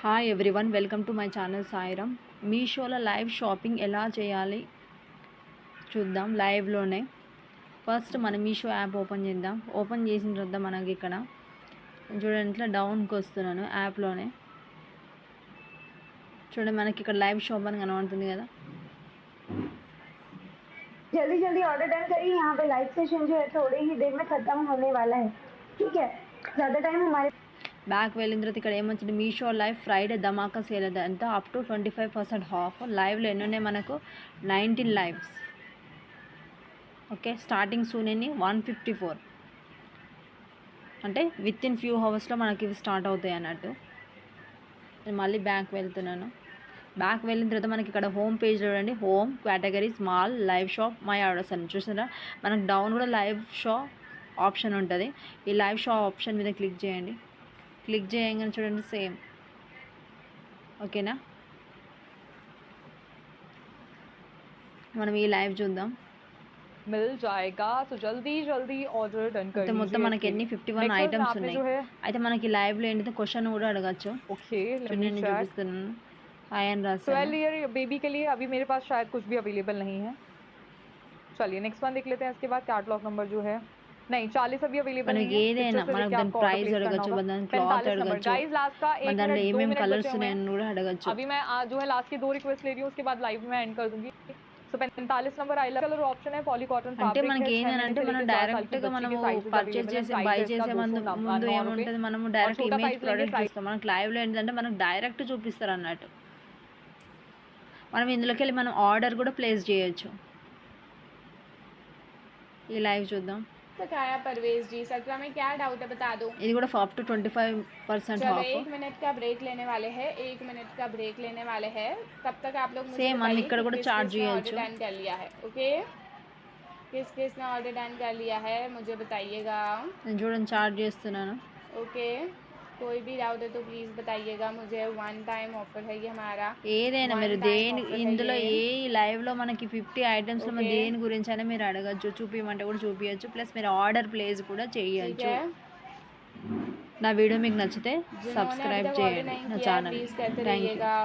Hi everyone, welcome to my channel Sairam. మీషోలో live shopping ఎలా చేయాలి చూద్దాం లైవ్లోనే. ఫస్ట్ మనం మీషో యాప్ ఓపెన్ చేద్దాం. ఓపెన్ చేసిన తర్వాత మనకి ఇక్కడ చూడండి, ఇట్లా డౌన్కి వస్తున్నాను యాప్లోనే. చూడండి, మనకి ఇక్కడ లైవ్ షాప్ అని కనబడుతుంది కదా. जल्दी जल्दी ऑर्डर डन करिए। यहाँ पे लाइव सेशन जो है थोड़ी ही देर में खत्म होने वाला है, ठीक है। ज़्यादा टाइम हमारे బ్యాక్ వెళ్ళిన తర్వాత ఇక్కడ ఏమొచ్చింది, మీషో లైవ్ ఫ్రైడే ధమాకా సేల్ అంతా అప్ టు 25% ఆఫ్. లైవ్లో ఎన్ని ఉన్నాయి మనకు? 19 లైవ్స్. ఓకే, స్టార్టింగ్ సూన్ ఎన్ని 154, అంటే విత్ ఇన్ ఫ్యూ అవర్స్లో మనకి ఇవి స్టార్ట్ అవుతాయి అన్నట్టు. నేను మళ్ళీ బ్యాక్ వెళ్తున్నాను. బ్యాక్ వెళ్ళిన తర్వాత మనకి ఇక్కడ హోమ్ పేజ్లో చూడండి, home categories mall live shop my orders అని చూసారా. మనకు డౌన్ కూడా లైవ్ షో ఆప్షన్ ఉంటుంది. ఈ లైవ్ షో ఆప్షన్ మీద క్లిక్ చేయండి. క్లిక్ చేయగానే చూడండి సేమ్. ఓకేనా, మనం ఈ లైవ్ చూద్దాం. मिल जाएगा तो जल्दी जल्दी ऑर्डर डन कर అయితే మొత్తం మనకి ఎన్ని 51 ఐటమ్స్ ఉన్నాయి. అయితే మనకి లైవ్లో ఏంటంటే క్వశ్చన్ కూడా అడగచ్చు. ओके నేను చూపిస్తున్నాను. హాయ్ అని రాస్తాను. 12 ईयर बेबी के लिए अभी मेरे पास शायद कुछ भी अवेलेबल नहीं है. चलिए नेक्स्ट वन देख लेते हैं. इसके बाद कैटलॉग नंबर जो है नहीं 40 अभी अवेलेबल नहीं है. ఏదైనా మనకు దాని ప్రైస్ అడగచ్చు, దాని క్లాత్ అడగచ్చు, गाइस लास्ट का 1 దాంట్లో मिनट 2 ఏమేమి मिनट కలర్స్ बचे हुए ఉన్నాయని కూడా అడగచ్చు. अभी मैं जो है लास्ट की 2 रिक्वेस्ट ले रही हूँ, उसके बाद लाइव में एंड कर दूंगी. सो 45 नंबर आई कलर ऑप्शन है. पॉली कॉटन అంటే మనకి ఏంటంటే మనం డైరెక్ట్ గా మనము పర్చేస్ చేసే బై చేసే ముందు ఏముంటుంది, మనము డైరెక్ట్ ఇమేజ్ ప్రొడక్ట్ చూస్తాం. మనకి లైవ్ లో ఏంటంటే మనకు డైరెక్ట్ చూపిస్తారు అన్నట్టు. మనం ఇందులోకి వెళ్ళి మనం ఆర్డర్ కూడా ప్లేస్ చేయొచ్చు. ఈ లైవ్ చూద్దాం. बताया परवेज जी, सत्रह में क्या डाउट है बता दो. ఇది కూడా అప్ టు 25% चलो ఆఫ్. 1 मिनट का ब्रेक लेने वाले हैं. 1 मिनट का ब्रेक लेने वाले हैं. तब तक आप लोग मुझे Same, हम बताइए ఇక్కడ कि కూడా किस charge किस ने చేయొచ్చు. ऑर्डर डन कर लिया है. ओके, किस किस ने ऑर्डर डन कर लिया है मुझे बताइएगा. నేను చూడండి చార్జ్ చేస్తున్నాను. ओके, कोई भी डाउट है तो प्लीज़ बताइएगा मुझे. 1 टाइम ऑफर है ये हमारा. ఏదైనా మీరు One time దేని offer है ఇందులో ये. ఏ లైవ్లో మనకి 50 ఐటమ్స్లో మనం Okay. దేని గురించి అయినా మీరు అడగచ్చు, చూపించమంటే కూడా చూపించచ్చు. ప్లస్ మీరు ఆర్డర్ ప్లేస్ కూడా ठीक చేయొచ్చు. है, నా వీడియో మీకు నచ్చితే जिन्होंने अभी సబ్స్క్రైబ్ तक ऑर्डर చేయండి नहीं నా किया ఛానల్. प्लीज़ करते థ్యాంక్ యూ. रहिएगा.